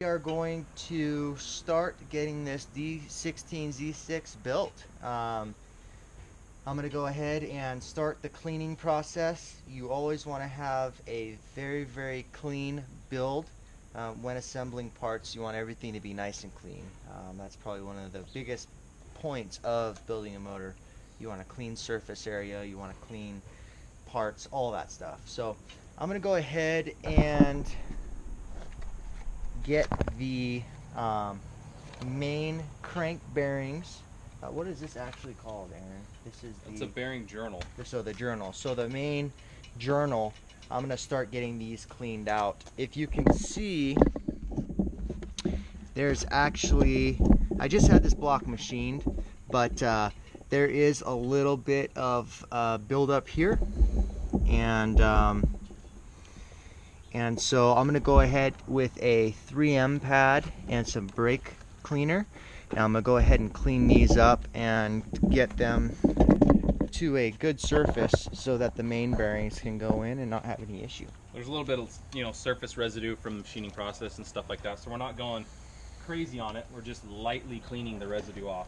We are going to start getting this D16Z6 built. I'm going to go ahead and start the cleaning process. You always want to have a very clean build. When assembling parts, you want everything to be nice and clean. That's probably one of the biggest points of building a motor. You want a clean surface area, you want to clean parts, all that stuff. So I'm going to go ahead and get the main crank bearings. What is this actually called, Aaron? This is It's a bearing journal. So the journal. So the main journal, I'm going to start getting these cleaned out. If you can see, there's actually, I just had this block machined, but there is a little bit of buildup here, and so I'm going to go ahead with a 3M pad and some brake cleaner. And I'm going to go ahead and clean these up and get them to a good surface so that the main bearings can go in and not have any issue. There's a little bit of surface residue from the machining process and stuff like that, so we're not going crazy on it. We're just lightly cleaning the residue off.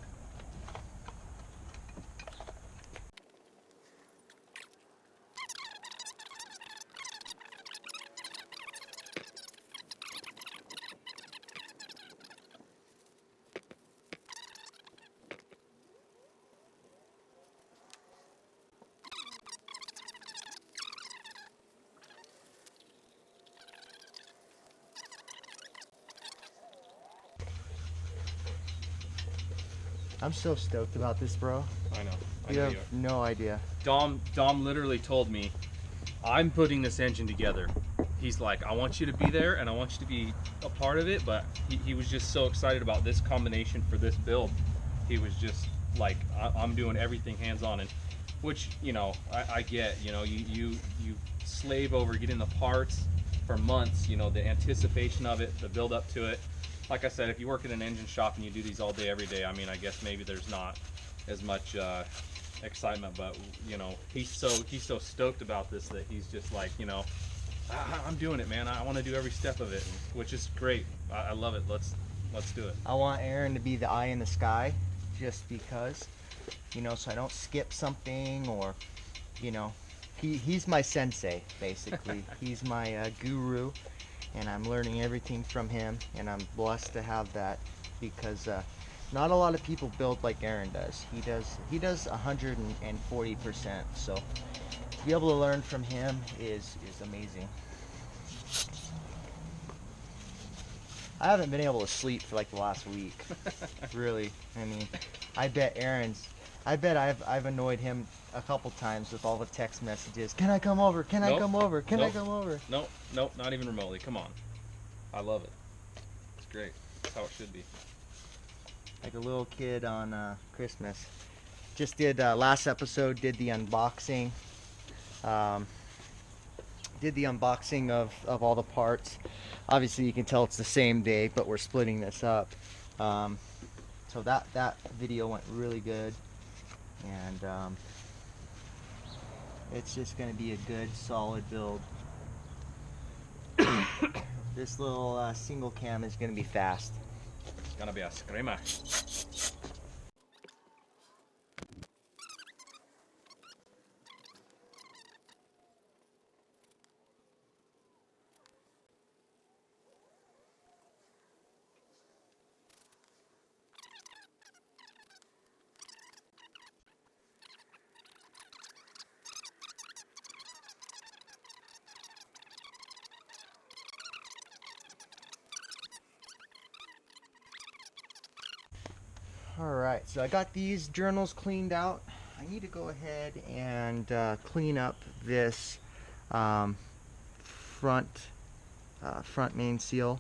I'm so stoked about this, bro. I know. You have no idea. Dom literally told me, I'm putting this engine together. He's like, I want you to be there and I want you to be a part of it, but he was just so excited about this combination for this build. He was just like, I'm doing everything hands-on, and which, I get, you slave over getting the parts for months, the anticipation of it, the build up to it. Like I said, if you work in an engine shop and you do these all day, every day, I mean, I guess maybe there's not as much excitement, but he's so stoked about this that he's just like, I'm doing it, man. I want to do every step of it, which is great. I love it. Let's do it. I want Aaron to be the eye in the sky, just because, so I don't skip something, or, he's my sensei, basically. He's my guru, and I'm learning everything from him, and I'm blessed to have that, because not a lot of people build like Aaron does. He does 140%. So to be able to learn from him is amazing. I haven't been able to sleep for like the last week. Really. I mean, I bet I've annoyed him a couple times with all the text messages. Can I come over? Can I come over? Can I come over? Nope, not even remotely. Come on. I love it. It's great. That's how it should be. Like a little kid on Christmas. Just did last episode, did the unboxing. Did the unboxing of all the parts. Obviously you can tell it's the same day, but we're splitting this up. So that video went really good, and it's just going to be a good solid build. This little single cam is going to be fast. It's gonna be a screamer. Alright, so I got these journals cleaned out. I need to go ahead and clean up this front main seal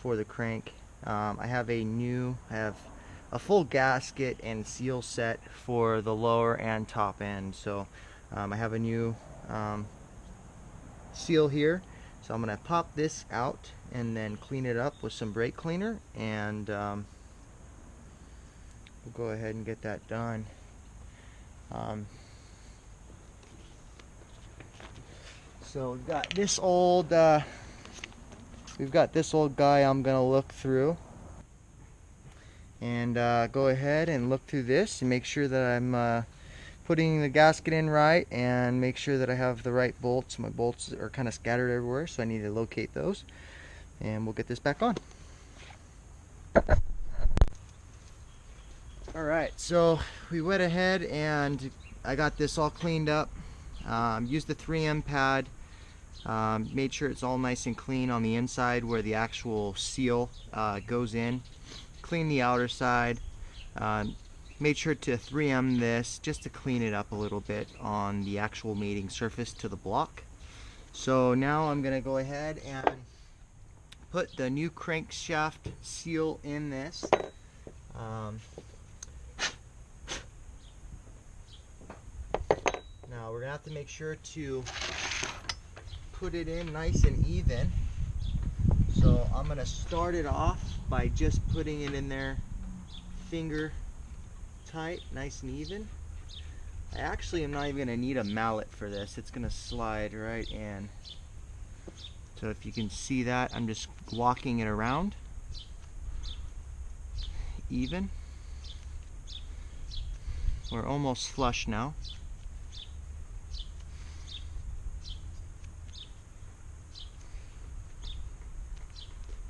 for the crank. I have a full gasket and seal set for the lower and top end. So I have a new seal here. So I'm going to pop this out and then clean it up with some brake cleaner, and we'll go ahead and get that done. So we've got this old we've got this old guy I'm gonna look through, and go ahead and look through this and make sure that I'm putting the gasket in right, and make sure that I have the right bolts. My bolts are kind of scattered everywhere, so I need to locate those, and we'll get this back on. Alright, so we went ahead and I got this all cleaned up. Used the 3M pad, made sure it's all nice and clean on the inside where the actual seal goes in. Clean the outer side. Made sure to 3M this just to clean it up a little bit on the actual mating surface to the block. So now I'm going to go ahead and put the new crankshaft seal in this. Now we're going to have to make sure to put it in nice and even. So I'm going to start it off by just putting it in there finger tight, nice and even. I actually am not even going to need a mallet for this. It's going to slide right in. So if you can see that, I'm just walking it around even. We're almost flush now.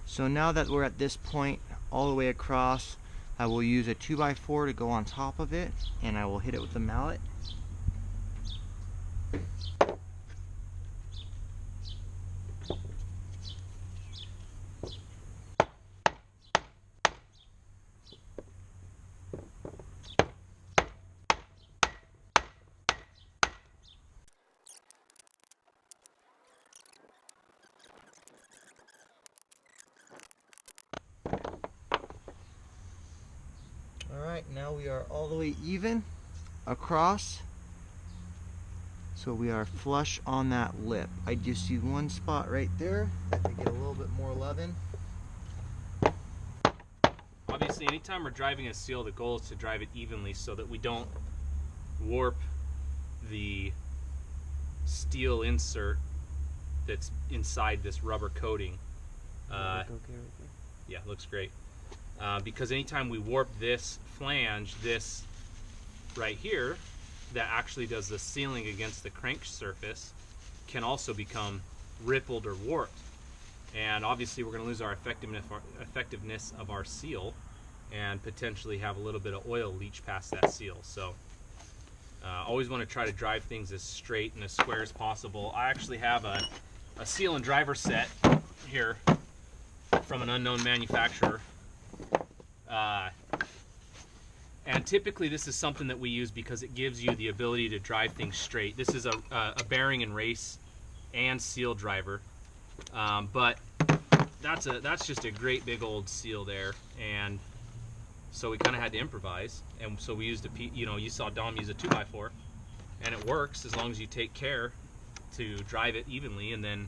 So now that we're at this point all the way across, I will use a 2x4 to go on top of it, and I will hit it with the mallet. Alright, now we are all the way even across, so we are flush on that lip. I just see one spot right there that could get a little bit more loving. Obviously, anytime we're driving a seal, the goal is to drive it evenly so that we don't warp the steel insert that's inside this rubber coating. Yeah, looks great. Because anytime we warp this flange, this right here, that actually does the sealing against the crank surface, can also become rippled or warped. And obviously we're going to lose our effectiveness of our seal and potentially have a little bit of oil leach past that seal. So always want to try to drive things as straight and as square as possible. I actually have a seal and driver set here from an unknown manufacturer. And typically this is something that we use because it gives you the ability to drive things straight. This is a bearing and race and seal driver, but that's just a great big old seal there, and so we kind of had to improvise, and so we used you saw Dom use a 2x4, and it works as long as you take care to drive it evenly. And then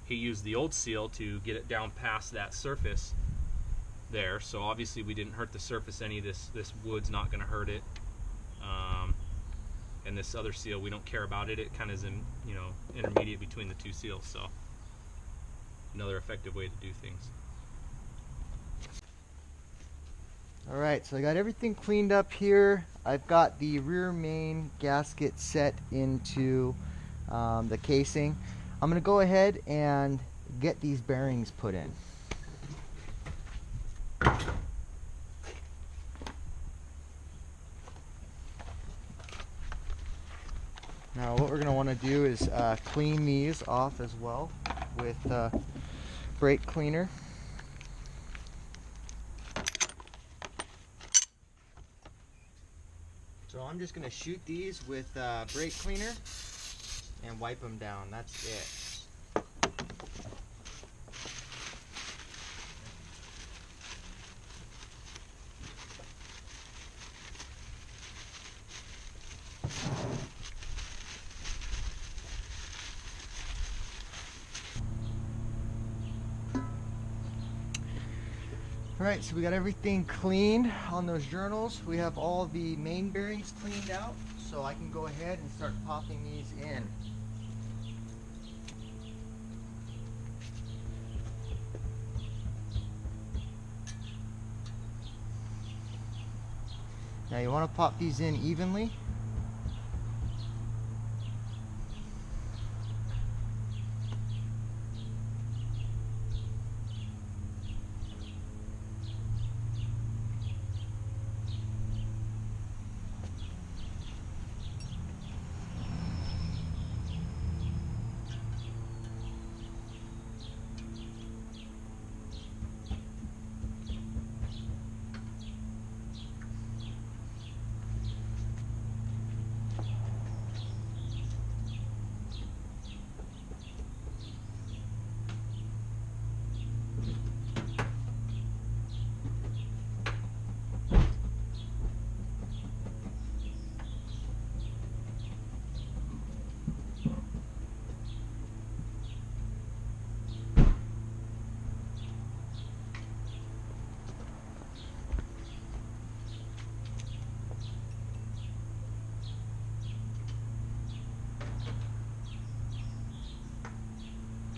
he used the old seal to get it down past that surface there, so obviously we didn't hurt the surface any. This wood's not going to hurt it, and this other seal, we don't care about it. It kind of is in, intermediate between the two seals, so another effective way to do things. Alright, so I got everything cleaned up here. I've got the rear main gasket set into the casing. I'm going to go ahead and get these bearings put in. Now what we're going to want to do is clean these off as well with brake cleaner. So I'm just going to shoot these with brake cleaner and wipe them down. That's it. Alright, so we got everything cleaned on those journals. We have all the main bearings cleaned out, so I can go ahead and start popping these in. Now you want to pop these in evenly.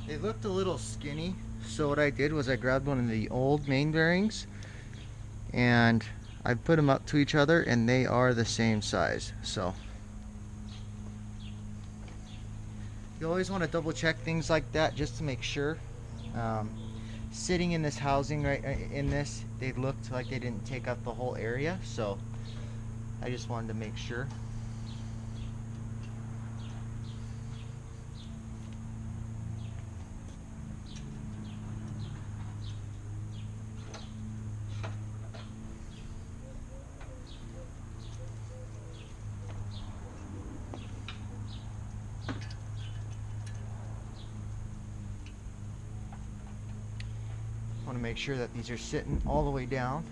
They looked a little skinny, so what I did was I grabbed one of the old main bearings and I put them up to each other, and they are the same size. So you always want to double check things like that just to make sure. Sitting in this housing right in this, they looked like they didn't take up the whole area, so I just wanted to make sure. Want to make sure that these are sitting all the way down.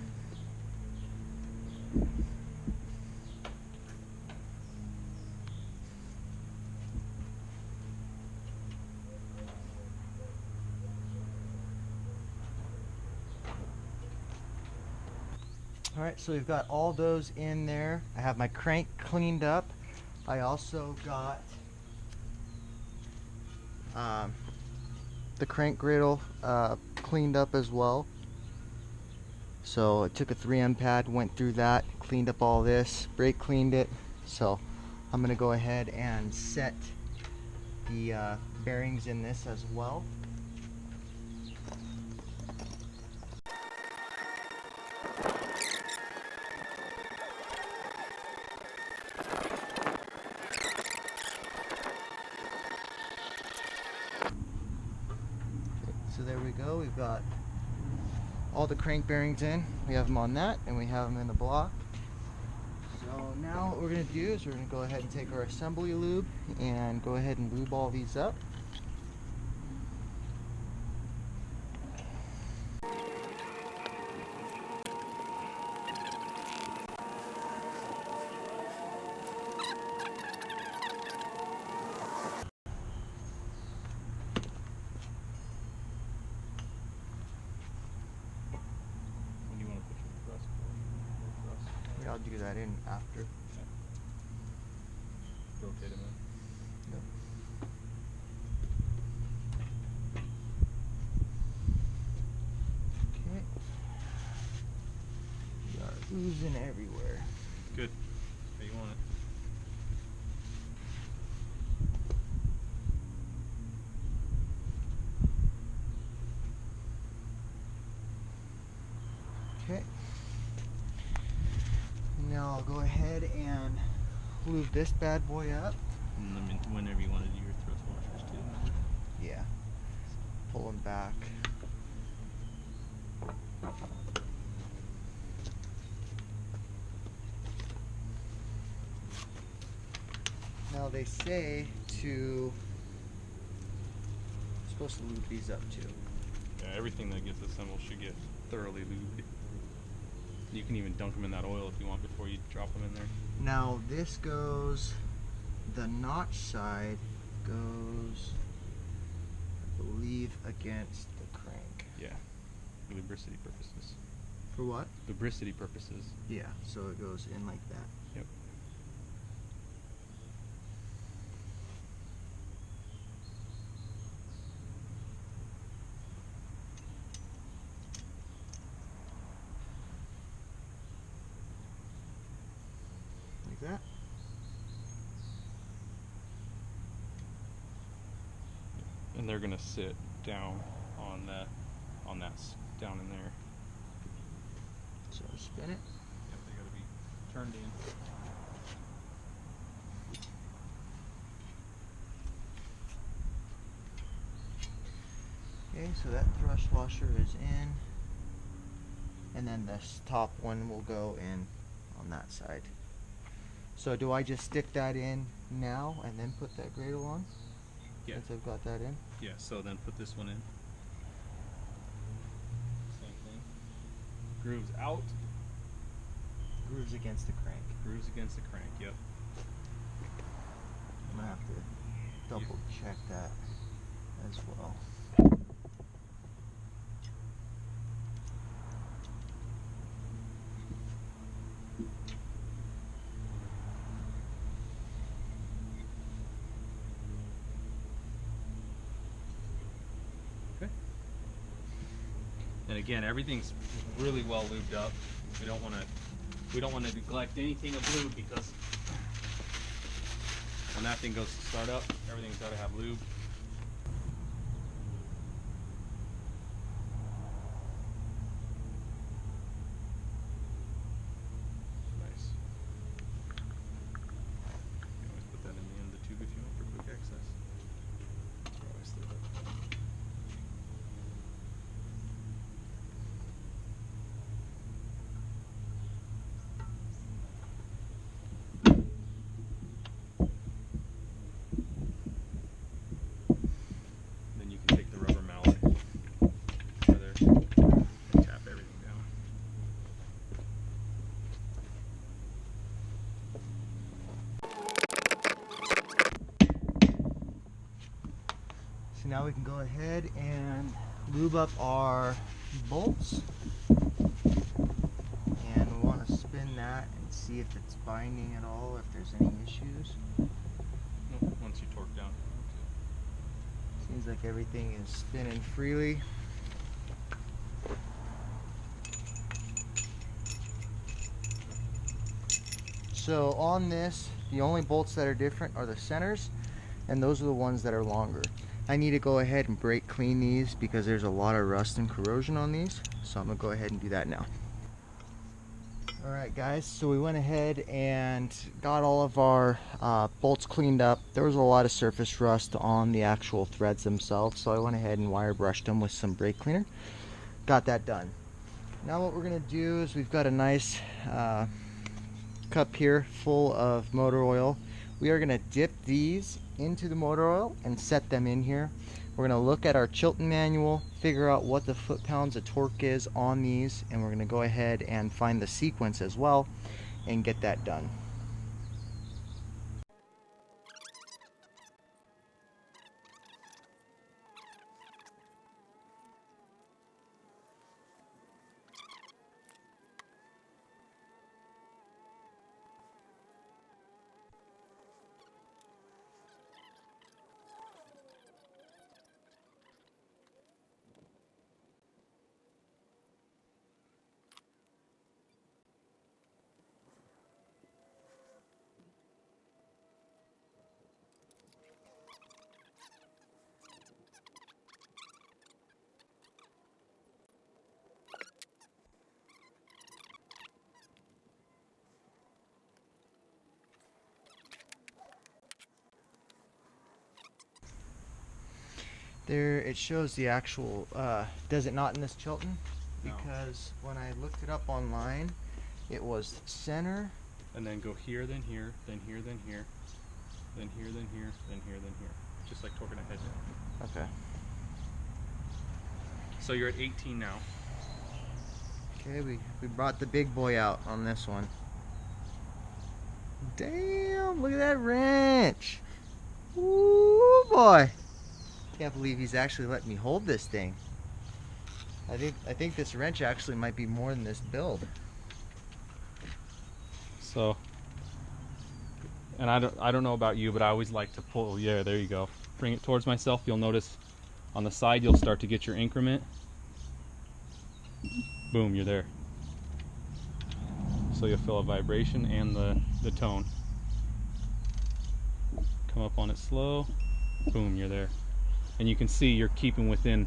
Alright, so we've got all those in there. I have my crank cleaned up. I also got the crank griddle cleaned up as well. So I took a 3M pad, went through that, cleaned up all this, brake cleaned it. So I'm going to go ahead and set the bearings in this as well. So there we go, we've got all the crank bearings in. We have them on that, and we have them in the block. So now what we're going to do is we're going to go ahead and take our assembly lube and go ahead and lube all these up. I'll do that in after. Okay. Rotate them in. Yep. Okay. We are oozing everywhere. Good. How you want it? Okay. Now I'll go ahead and lube this bad boy up. And then whenever you want to do your thrust washers too. Remember? Yeah. Pull them back. Now they say to supposed to lube these up too. Yeah, everything that gets assembled should get thoroughly lubed. You can even dunk them in that oil if you want before you drop them in there. Now this goes, the notch side goes, I believe, against the crank. Yeah, for lubricity purposes. For what? Lubricity purposes. Yeah, so it goes in like that. Yep. that. And they're gonna sit down on that down in there. So spin it. Yep, they gotta be turned in. Okay, so that thrust washer is in, and then this top one will go in on that side. So do I just stick that in now and then put that gradle on? Yeah. Once I've got that in? Yeah, so then put this one in. Same thing. Grooves out. Grooves against the crank. Grooves against the crank, yep. I'm gonna have to double check that as well. Okay. And again, everything's really well lubed up. We don't want to neglect anything of lube, because when that thing goes to start up, everything's got to have lube. Nice. You can always put that in the end of the tube if you want for quick access. Or always throw that. Then you can take the rubber mallet further and tap everything down. So now we can go ahead and lube up our bolts. And we want to spin that and see if it's binding at all, if there's any issues. Once you torque down. Seems like everything is spinning freely. So on this, the only bolts that are different are the centers, and those are the ones that are longer. I need to go ahead and brake clean these because there's a lot of rust and corrosion on these, so I'm gonna go ahead and do that now. Alright guys, so we went ahead and got all of our bolts cleaned up. There was a lot of surface rust on the actual threads themselves, so I went ahead and wire brushed them with some brake cleaner. Got that done. Now what we're going to do is we've got a nice cup here full of motor oil. We are going to dip these into the motor oil and set them in here. We're going to look at our Chilton manual, figure out what the foot-pounds of torque is on these, and we're going to go ahead and find the sequence as well and get that done. There it shows the actual, does it not in this Chilton? No. Because when I looked it up online, it was center. And then go here, then here, then here, then here, then here, then here, then here, then here. Just like torquing a head down. Okay. So you're at 18 now. Okay, we brought the big boy out on this one. Damn, look at that wrench. Ooh boy. Can't believe he's actually letting me hold this thing. I think this wrench actually might be more than this build. So, and I don't know about you, but I always like to pull. Yeah, there you go. Bring it towards myself. You'll notice on the side you'll start to get your increment. Boom, you're there. So so you'll feel a vibration and the tone. Come up on it slow, boom, you're there. And you can see you're keeping within,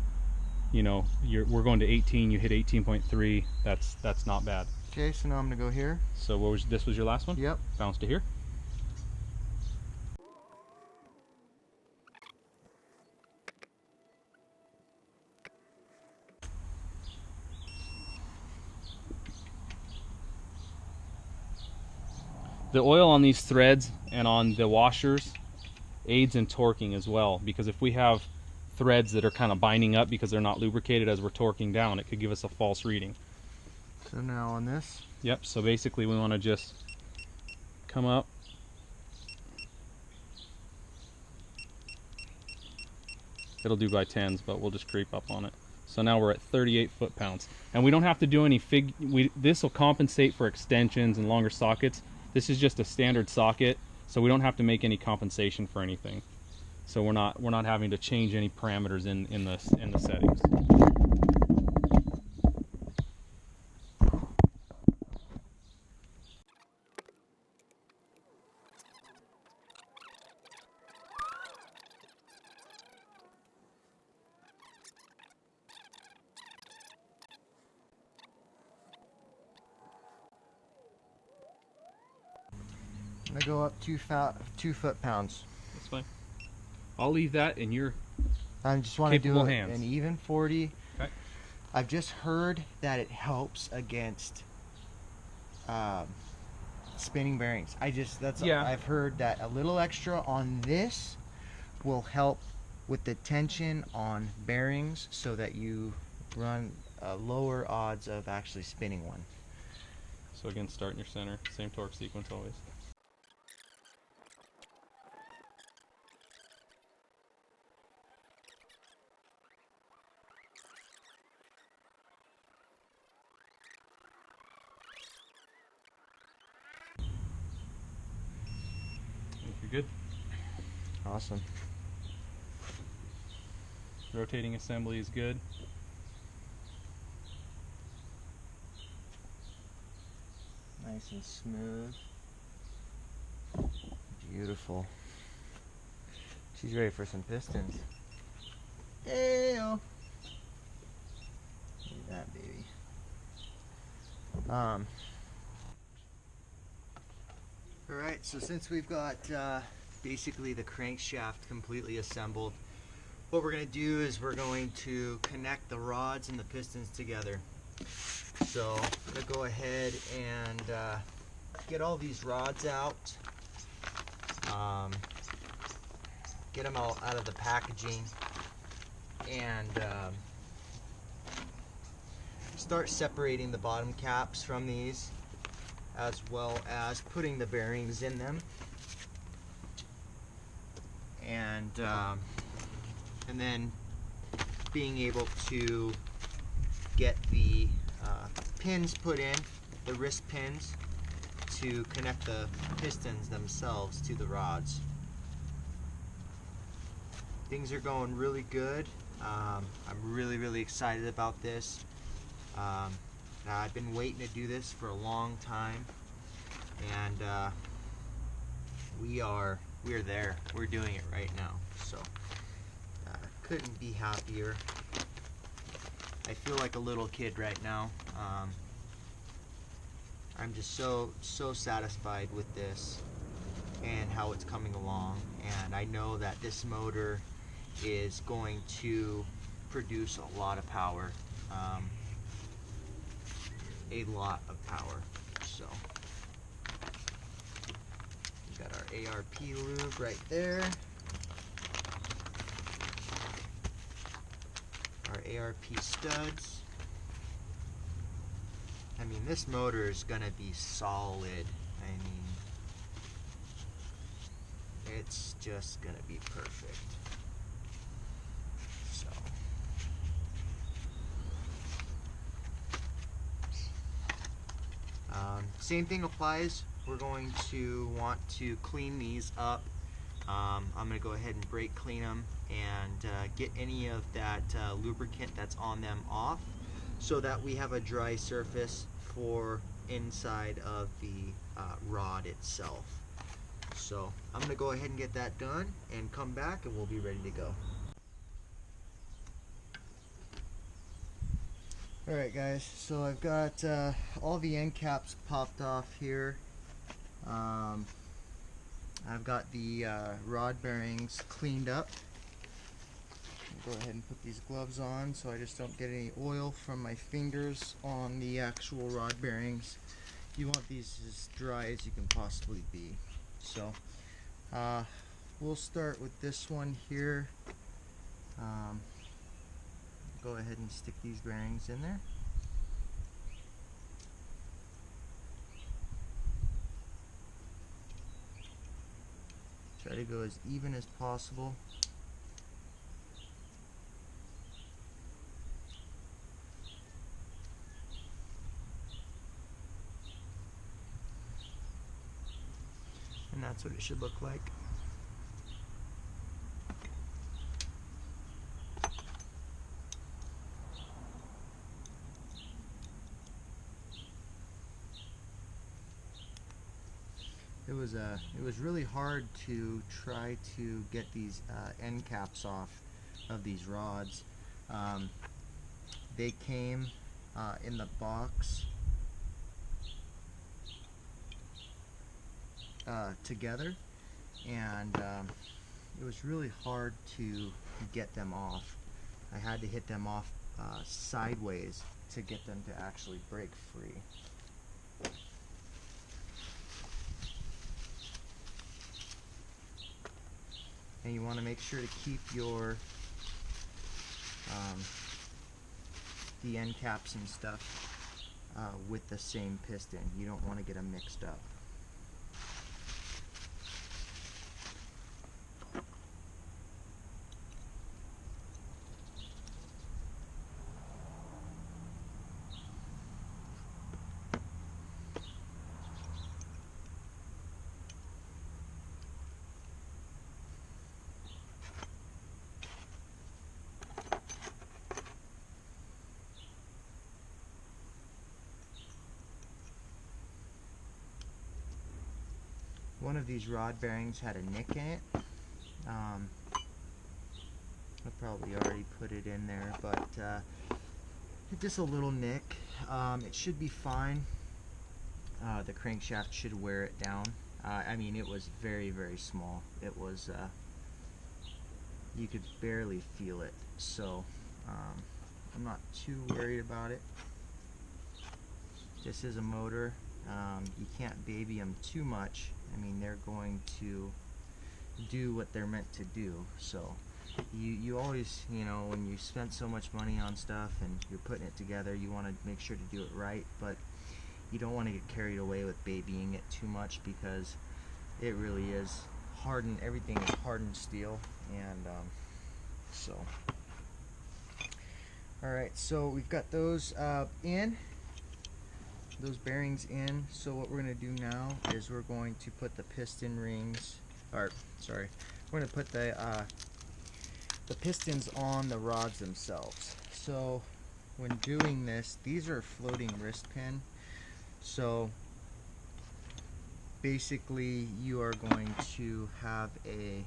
you know, we're going to 18, you hit 18.3, that's not bad. Okay, so now I'm gonna go here. So this was your last one? Yep. Bounce to here. The oil on these threads and on the washers aids in torquing as well, because if we have threads that are kind of binding up because they're not lubricated as we're torquing down, it could give us a false reading. So now on this. Yep, so basically we want to just come up. It'll do by tens, but we'll just creep up on it. So now we're at 38 foot-pounds. And we don't have to do any this will compensate for extensions and longer sockets. This is just a standard socket, so we don't have to make any compensation for anything. So we're not having to change any parameters in the settings. I'm gonna go up 2 foot-pounds. That's fine. I'll leave that in your I just want to do hands. an even 40. Okay. I've just heard that it helps against spinning bearings. I've heard that a little extra on this will help with the tension on bearings, so that you run lower odds of actually spinning one. So again, start in your center, same torque sequence always. You're good. Awesome. Rotating assembly is good. Nice and smooth. Beautiful. She's ready for some pistons. Hey-o. Look at that baby. Alright, so since we've got basically the crankshaft completely assembled, what we're going to do is we're going to connect the rods and the pistons together. So I'm going to go ahead and get all these rods out, get them all out of the packaging, and start separating the bottom caps from these, as well as putting the bearings in them, and then being able to get the pins put in, the wrist pins, to connect the pistons themselves to the rods. Things are going really good. I'm really excited about this. I've been waiting to do this for a long time, and we're there. We're doing it right now. So couldn't be happier. I feel like a little kid right now. I'm just so satisfied with this and how it's coming along, and I know that this motor is going to produce a lot of power, a lot of power. So we got our ARP lube right there, our ARP studs. I mean, this motor is gonna be solid. I mean, it's just gonna be perfect. So same thing applies. We're going to want to clean these up. I'm going to go ahead and brake clean them and get any of that lubricant that's on them off, so that we have a dry surface tore inside of the rod itself. So I'm going to go ahead and get that done and come back and we'll be ready to go. Alright guys, so I've got all the end caps popped off here. I've got the rod bearings cleaned up. I'll go ahead and put these gloves on so I just don't get any oil from my fingers on the actual rod bearings. You want these as dry as you can possibly be. So we'll start with this one here. Go ahead and stick these bearings in there. Try to go as even as possible. And that's what it should look like. It was really hard to try to get these end caps off of these rods. They came in the box together, and it was really hard to get them off. I had to hit them off sideways to get them to actually break free. And you want to make sure to keep your the end caps and stuff with the same piston. You don't want to get them mixed up. One of these rod bearings had a nick in it. I probably already put it in there, but just a little nick. It should be fine. The crankshaft should wear it down. I mean, it was very, very small. It was, you could barely feel it. So I'm not too worried about it. This is a motor. You can't baby them too much. I mean, they're going to do what they're meant to do. So you always, you know, when you spend so much money on stuff and you're putting it together, you want to make sure to do it right, but you don't want to get carried away with babying it too much, because it really is hardened. Everything is hardened steel. And so alright, so we've got those those bearings in. So what we're going to do now is we're going to put the piston rings, or sorry, we're going to put the pistons on the rods themselves. So when doing this, these are floating wrist pin. So basically you are going to have a,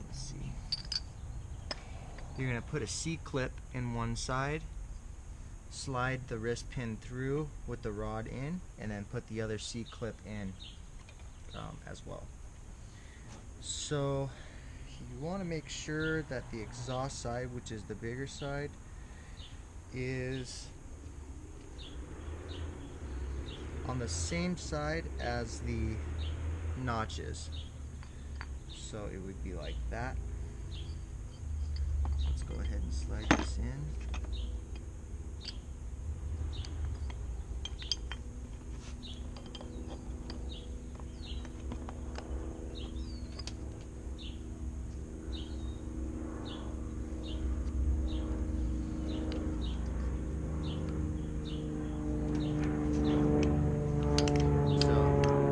let's see, you're going to put a C-clip in one side, slide the wrist pin through with the rod in, and then put the other C-clip in as well. So you want to make sure that the exhaust side, which is the bigger side, is on the same side as the notches. So it would be like that. Let's go ahead and slide this in.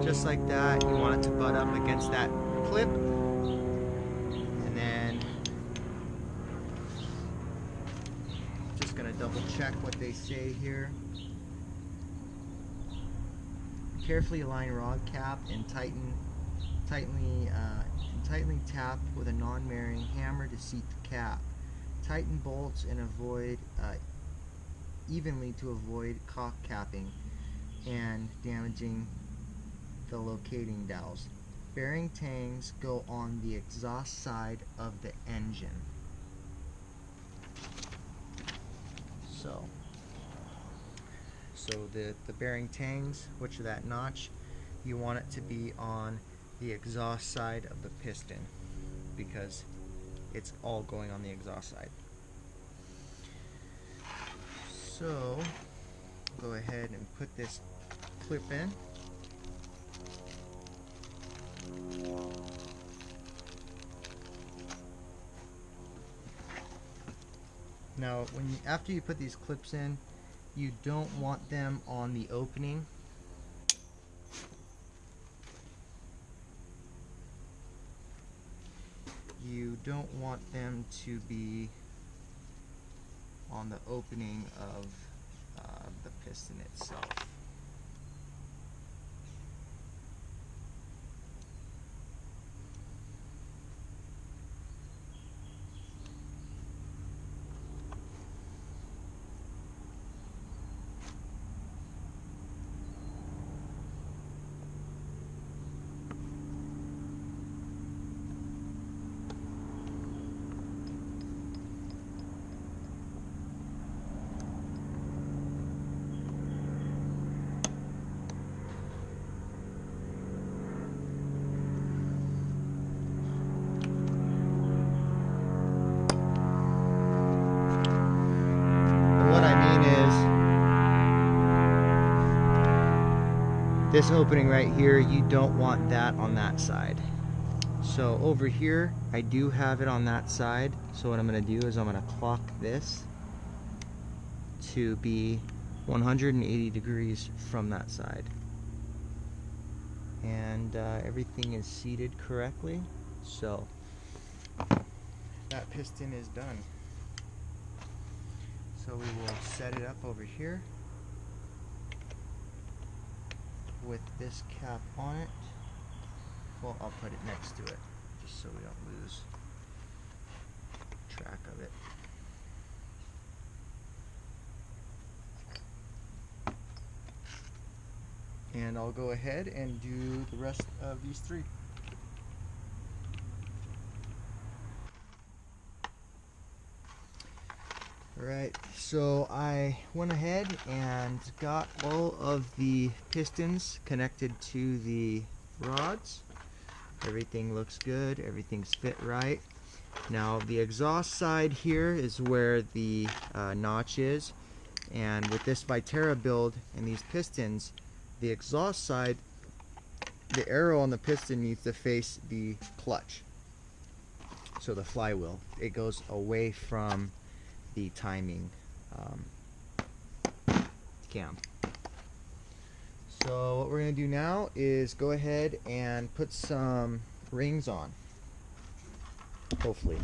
Just like that, you want it to butt up against that clip, and then just gonna double check what they say here. Carefully align rod cap and tightly tap with a non-marrying hammer to seat the cap. Tighten bolts and avoid evenly to avoid cock capping and damaging the locating dowels. Bearing tangs go on the exhaust side of the engine. So the bearing tangs, which are that notch, you want it to be on the exhaust side of the piston because it's all going on the exhaust side. So go ahead and put this clip in. Now, after you put these clips in, you don't want them on the opening. You don't want them to be on the opening of the piston itself. This opening right here, you don't want that on that side. So over here, I do have it on that side. So what I'm going to do is I'm going to clock this to be 180 degrees from that side. And everything is seated correctly. So that piston is done. So we will set it up over here with this cap on it. Well, I'll put it next to it just so we don't lose track of it. And I'll go ahead and do the rest of these three. Alright, so I went ahead and got all of the pistons connected to the rods. Everything looks good, everything's fit right. Now the exhaust side here is where the notch is, and with this Viterra build and these pistons, the exhaust side, the arrow on the piston needs to face the clutch. So the flywheel, it goes away from the timing cam. So what we're going to do now is go ahead and put some rings on, hopefully.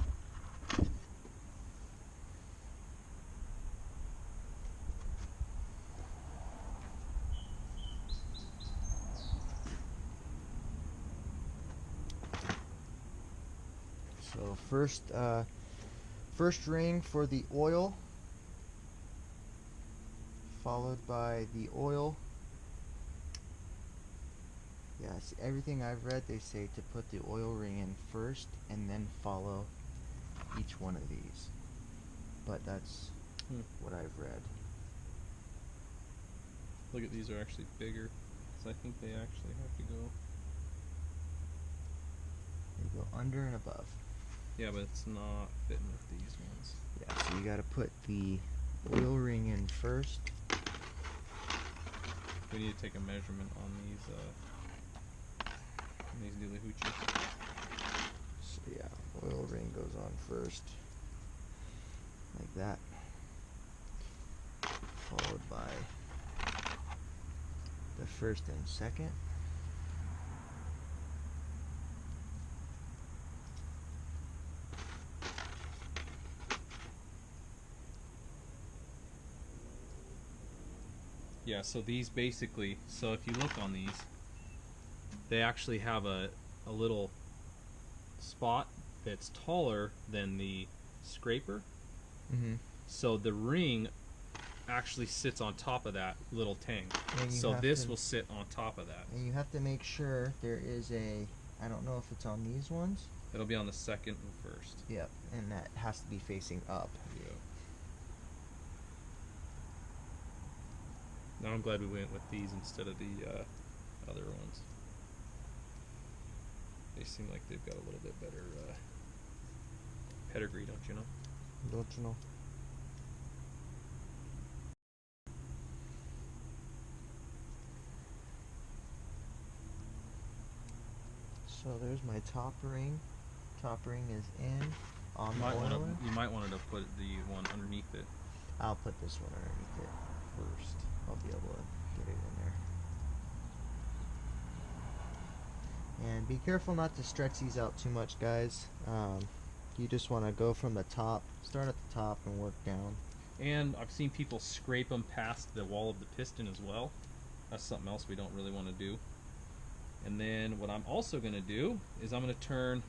So first ring for the oil, followed by the oil. Yes, everything I've read, they say to put the oil ring in first and then follow each one of these. But that's what I've read. Look at these are actually bigger, so I think they actually have to go. They go under and above. Yeah, but it's not fitting with these ones. Yeah, so you got to put the oil ring in first. We need to take a measurement on these dilly hoochies. So yeah, oil ring goes on first, like that, followed by the first and second. Yeah, so these basically, so if you look on these, they actually have a little spot that's taller than the scraper. Mm-hmm. So the ring actually sits on top of that little tang. So this will sit on top of that. And you have to make sure there is a, I don't know if it's on these ones. It'll be on the second and first. Yep, and that has to be facing up. Yeah. Now I'm glad we went with these instead of the other ones. They seem like they've got a little bit better pedigree, don't you know? Don't you know? So there's my top ring. Top ring is in on the oil ring. You might want to put the one underneath it I'll put this one underneath it. first. I'll be able to get it in there. And be careful not to stretch these out too much, guys. You just want to go from the top, start at the top and work down. And I've seen people scrape them past the wall of the piston as well. That's something else we don't really want to do. And then what I'm also going to do is I'm going to turn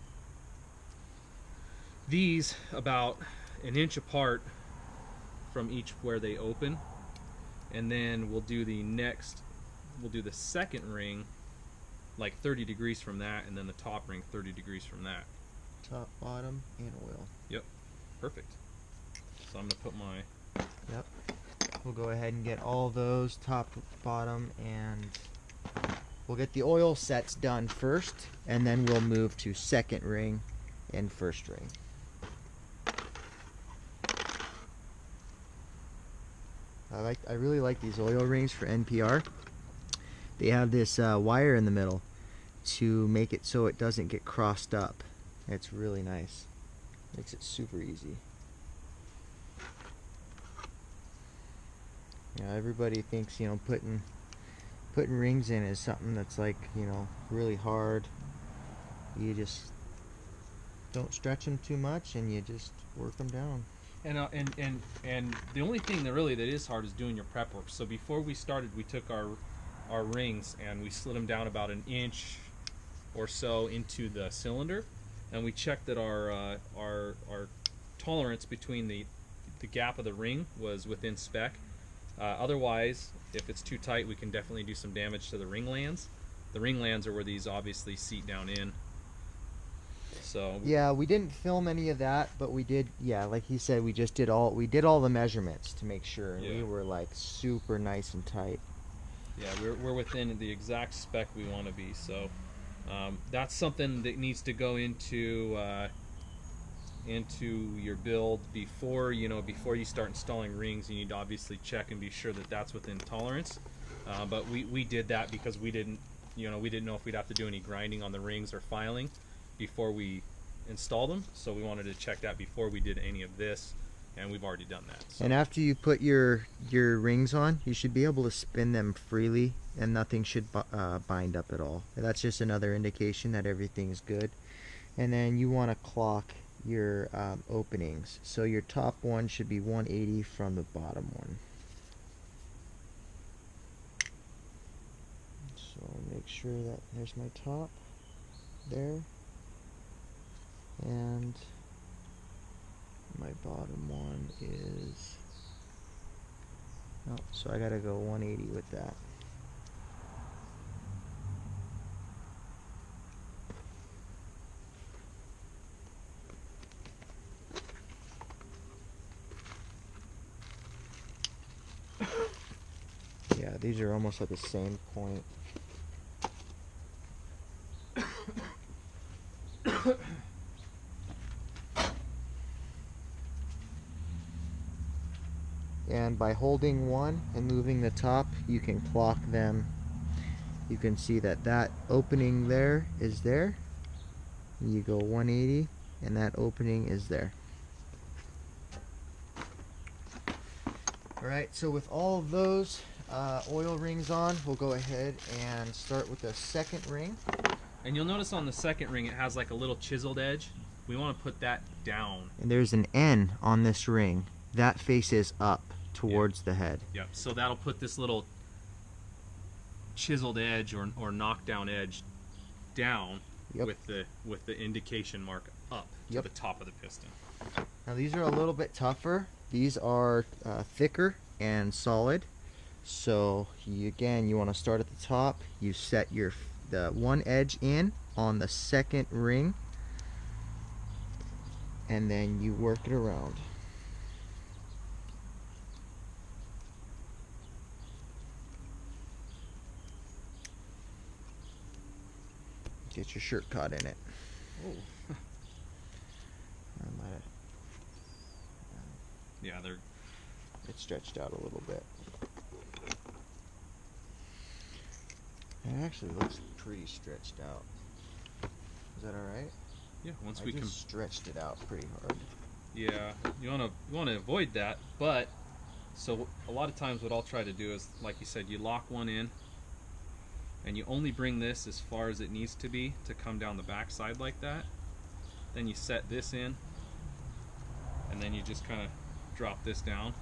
these about an inch apart from each where they open, and then we'll do the second ring like 30 degrees from that, and then the top ring 30 degrees from that. Top, bottom, and oil. Yep, perfect. So I'm going to put my... Yep. We'll go ahead and get all those, top, bottom, and we'll get the oil sets done first, and then we'll move to second ring and first ring. I really like these oil rings for NPR. They have this wire in the middle to make it so it doesn't get crossed up. It's really nice. Makes it super easy. You know, everybody thinks, you know, putting rings in is something that's like, you know, really hard. You just don't stretch them too much, and you just work them down. And the only thing that is hard is doing your prep work. So before we started, we took our rings and we slid them down about an inch or so into the cylinder, and we checked that our tolerance between the gap of the ring was within spec. Otherwise, if it's too tight, we can definitely do some damage to the ring lands. The ring lands are where these obviously seat down in. So yeah, we didn't film any of that, but we did. Yeah, like he said, we did all the measurements to make sure, and we were like super nice and tight. Yeah, we're within the exact spec we want to be. So that's something that needs to go into your build before you start installing rings. You need to obviously check and be sure that that's within tolerance. But we did that because we didn't know if we'd have to do any grinding on the rings or filing before we install them, so we wanted to check that before we did any of this, and we've already done that. So. And after you put your rings on, you should be able to spin them freely, and nothing should bind up at all. And that's just another indication that everything's good. And then you want to clock your openings, so your top one should be 180 from the bottom one. So make sure that there's my top there, and my bottom one is, oh, so I gotta go 180 with that. Yeah, these are almost at the same point. And by holding one and moving the top, you can clock them. You can see that opening there is there. You go 180, and that opening is there. Alright, so with all of those oil rings on, we'll go ahead and start with the second ring. And you'll notice on the second ring it has like a little chiseled edge. We want to put that down. And there's an N on this ring. That faces up towards the head. Yep, so that'll put this little chiseled edge or knockdown edge down Yep. with the indication mark up to Yep. the top of the piston. Now these are a little bit tougher. These are thicker and solid. So you want to start at the top. You set the one edge in on the second ring, and then you work it around. Get your shirt caught in it. Oh. Yeah, It's stretched out a little bit. It actually looks pretty stretched out. Is that all right? yeah. Once I we just stretched it out pretty hard. yeah, you wanna avoid that. But so a lot of times, what I'll try to do is, like you said, you lock one in, and you only bring this as far as it needs to be to come down the back side like that. Then you set this in, and then you just kind of drop this down,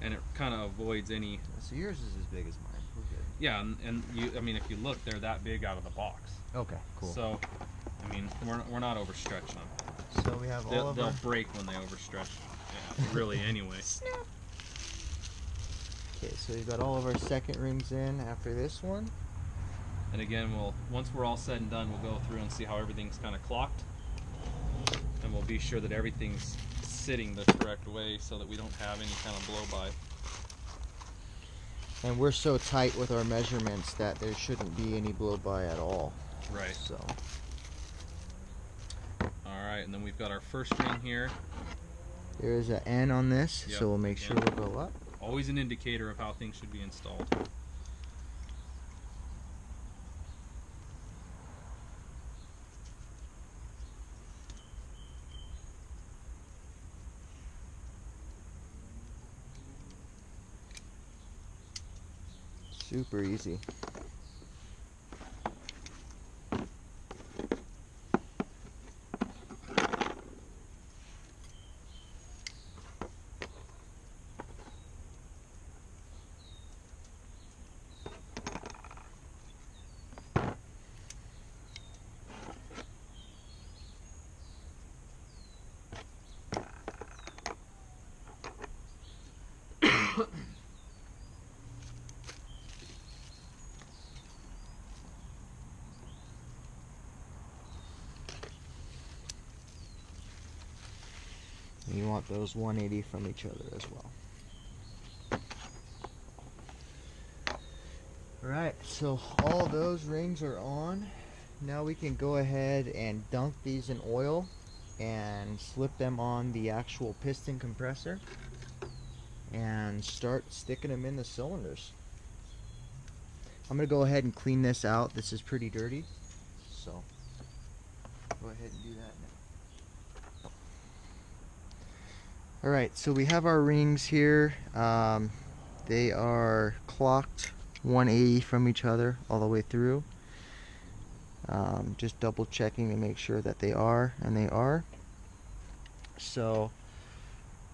and it kind of avoids any. So yours is as big as mine. We're good. Yeah, and you, I mean, if you look, they're that big out of the box. Okay, cool. So, I mean, we're not overstretching them. So we have all of They'll our... break when they overstretch. Yeah, really, anyway. Okay, so we've got all of our second rings in after this one. And again, once we're all said and done, we'll go through and see how everything's kind of clocked, and we'll be sure that everything's sitting the correct way so that we don't have any kind of blow by. And we're so tight with our measurements that there shouldn't be any blow by at all. Right. So. All right, and then we've got our first ring here. There is an N on this, Yep, so we'll make sure we'll go up. Always an indicator of how things should be installed. Super easy. You want those 180 from each other as well. Alright, so all those rings are on. Now we can go ahead and dunk these in oil and slip them on the actual piston compressor and start sticking them in the cylinders. I'm going to go ahead and clean this out. This is pretty dirty, so go ahead and do that now. Alright, so we have our rings here. They are clocked 180 from each other all the way through. Just double checking to make sure that they are, and they are. So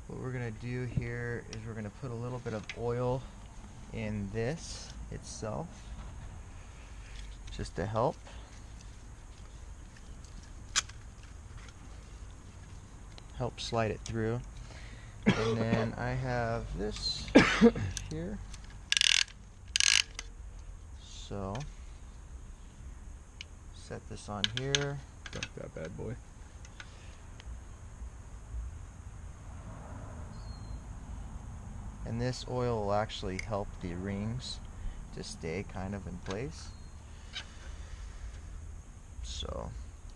what we're going to do here is we're going to put a little bit of oil in this itself, just to help. Help slide it through. And then I have this here. So set this on here. Dunk that bad boy. And this oil will actually help the rings to stay kind of in place. So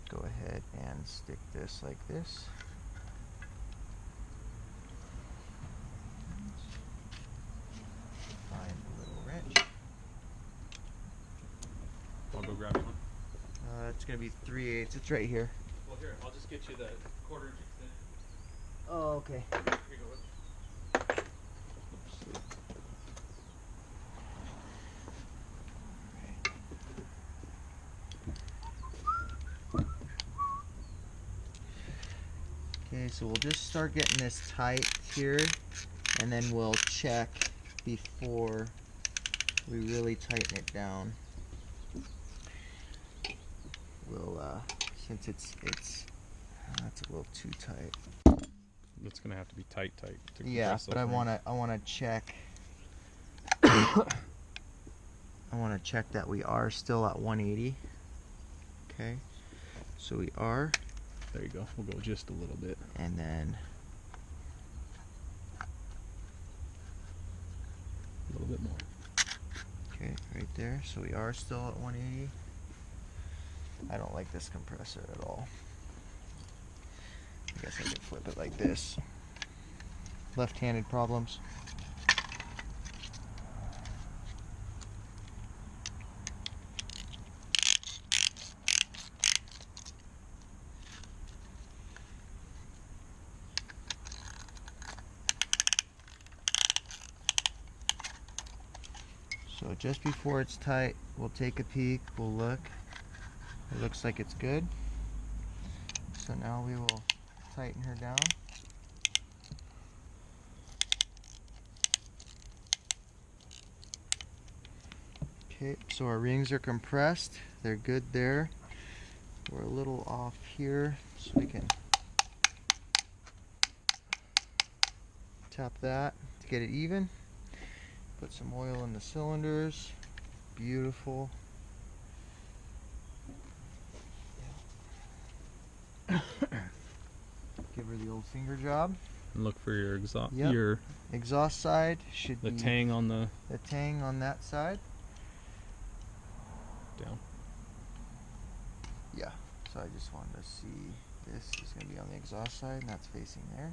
go ahead and stick this like this. Find a little wrench. I'll go grab you one. It's gonna be 3/8. It's right here. Well, here, I'll just get you the quarter-inch extent. Oh, okay. Here you go. Okay, so we'll just start getting this tight here, and then we'll check before we really tighten it down. We'll since it's that's a little too tight. It's gonna have to be tight to Yeah, compress but those I rings. wanna check. I want to check that we are still at 180. Okay, so we are. There you go. We'll go just a little bit. And then A little bit more. okay, right there. So we are still at 180. I don't like this compressor at all. I guess I can flip it like this. Left-handed problems. So just before it's tight, we'll take a peek, we'll look. It looks like it's good. So now we will tighten her down. Okay, so our rings are compressed. They're good there. We're a little off here, so we can tap that to get it even. Put some oil in the cylinders. Beautiful. Give her the old finger job. And look for your exhaust. Yep. Your Exhaust side should the be tang on the tang on that side. down. Yeah. So I just wanted to see this is going to be on the exhaust side, and that's facing there.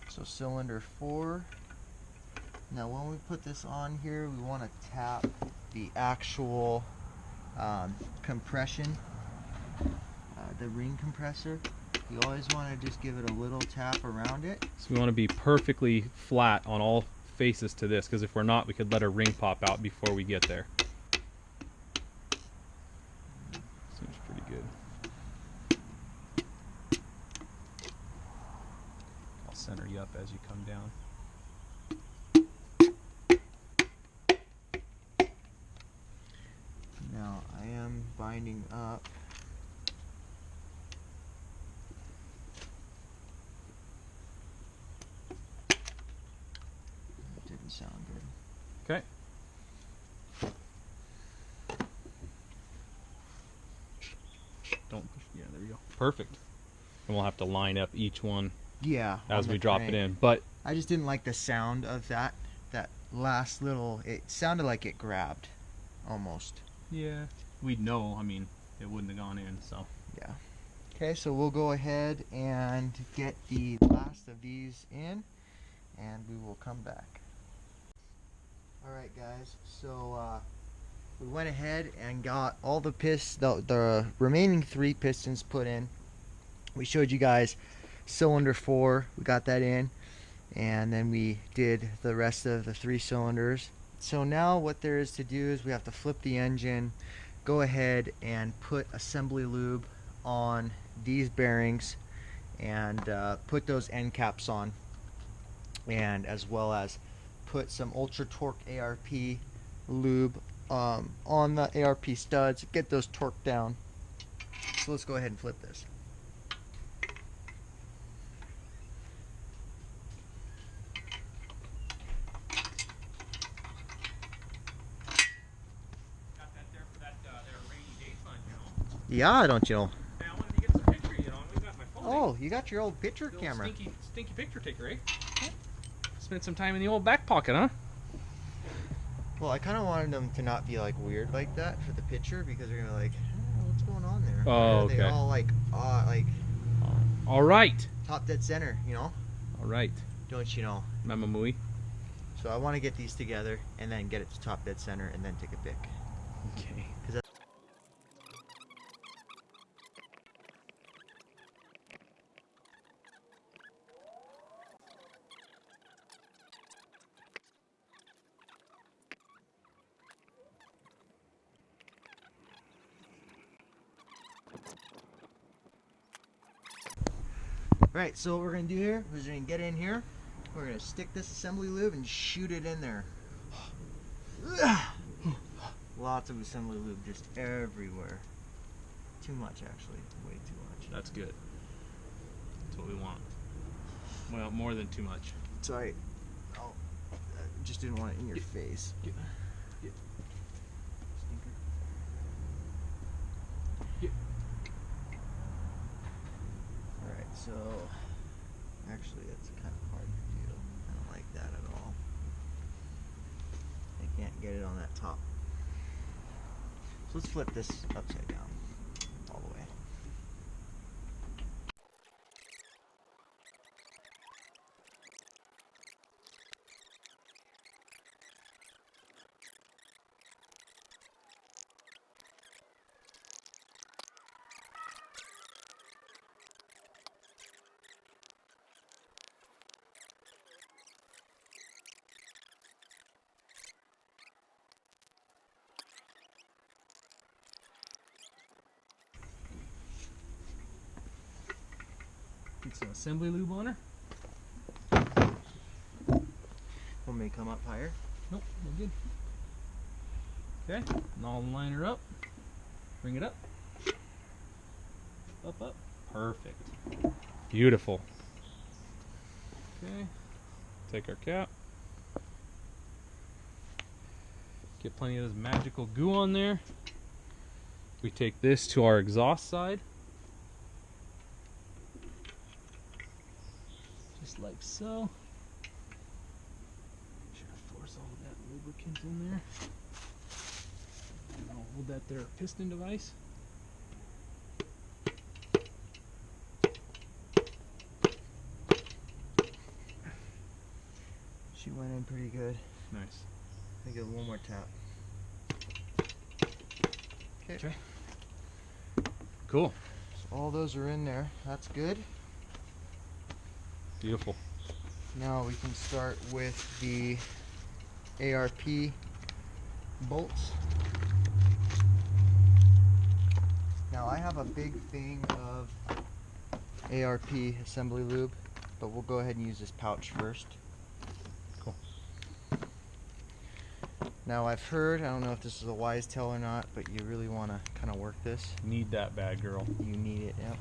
So cylinder 4. Now when we put this on here, we want to tap the actual compression, the ring compressor. You always want to just give it a little tap around it. So we want to be perfectly flat on all faces to this, because if we're not, we could let a ring pop out before we get there. Seems pretty good. I'll center you up as you come down. Now I am binding up. That didn't sound good. Okay. Don't push. Yeah, there we go. Perfect. And we'll have to line up each one Yeah. as on we the drop crank. it in. But I just didn't like the sound of that last little, it sounded like it grabbed almost. yeah, we'd know. I mean, it wouldn't have gone in, so. Yeah. Okay, so we'll go ahead and get the last of these in, and we will come back. Alright guys, so we went ahead and got all the the remaining 3 pistons put in. We showed you guys cylinder 4, we got that in, and then we did the rest of the 3 cylinders. So now what there is to do is we have to flip the engine, go ahead and put assembly lube on these bearings, and put those end caps on, and as well as put some ultra torque ARP lube on the ARP studs, get those torqued down. So let's go ahead and flip this. Got that there for that their rainy day fun, you know. Yeah, don't you know? Hey, I wanted to get some picture, you know. We got my phone. Oh, you got your old picture Little camera. stinky picture taker, eh? Spent some time in the old back pocket, huh? Well, I kind of wanted them to not be like weird like that for the picture, because they're gonna be like, oh, what's going on there? Oh, Why are they okay. all like All right. top dead center, you know? All right. Don't you know? Mama Mui. So I want to get these together and then get it to top dead center and then take a pic. Okay. Right, so what we're going to do here is we're going to get in here, we're going to stick this assembly lube and shoot it in there. lots of assembly lube just everywhere. Too much, actually. Way too much. That's good. That's what we want. Well, more than too much. Sorry. Oh, I just didn't want it in your face. Get. Alright, so actually that's kind of hard to do. I don't like that at all. I can't get it on that top. So let's flip this upside down all the way. Get some assembly lube on her. Want me to come up higher? Nope, we're good. Okay, and I'll line her up. Bring it up. Up, up. Perfect. Beautiful. Okay, take our cap. Get plenty of this magical goo on there. We take this to our exhaust side. Just like so. Make sure to force all of that lubricant in there. And I'll hold that there piston device. She went in pretty good. Nice. I give it one more tap. Okay. Cool. So all those are in there. That's good. Beautiful. Now we can start with the ARP bolts. Now I have a big thing of ARP assembly lube, but we'll go ahead and use this pouch first. Cool. Now I've heard, I don't know if this is a wise tell or not, but you really want to kind of work this. Need that bad girl. You need it, yep.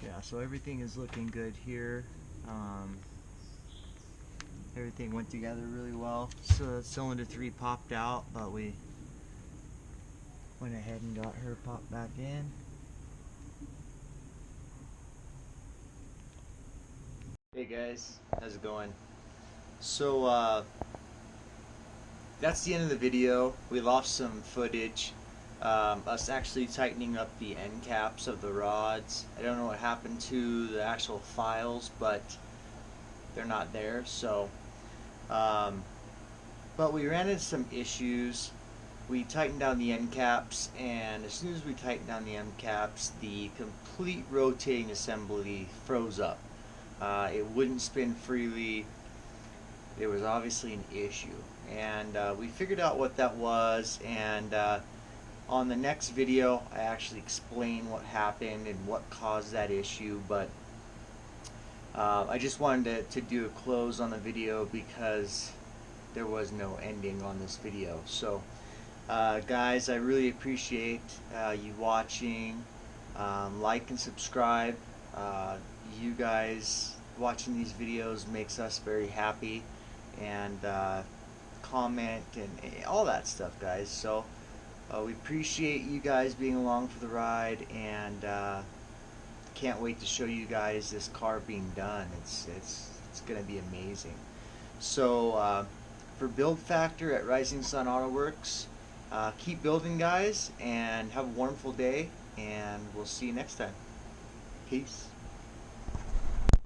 Yeah, so everything is looking good here. Everything went together really well. So cylinder 3 popped out, but we went ahead and got her popped back in. Hey guys, how's it going? So that's the end of the video. We lost some footage. Us actually tightening up the end caps of the rods. I don't know what happened to the actual files, but they're not there. So, but we ran into some issues. We tightened down the end caps, and as soon as we tightened down the end caps, the complete rotating assembly froze up. It wouldn't spin freely. There was obviously an issue, and we figured out what that was, and on the next video I actually explain what happened and what caused that issue, but I just wanted to do a close on the video because there was no ending on this video. So guys, I really appreciate you watching. Like and subscribe. You guys watching these videos makes us very happy, and comment and all that stuff, guys. So we appreciate you guys being along for the ride, and can't wait to show you guys this car being done. It's gonna be amazing. So for Build Factor at Rising Sun Auto Works, keep building, guys, and have a wonderful day, and we'll see you next time. Peace.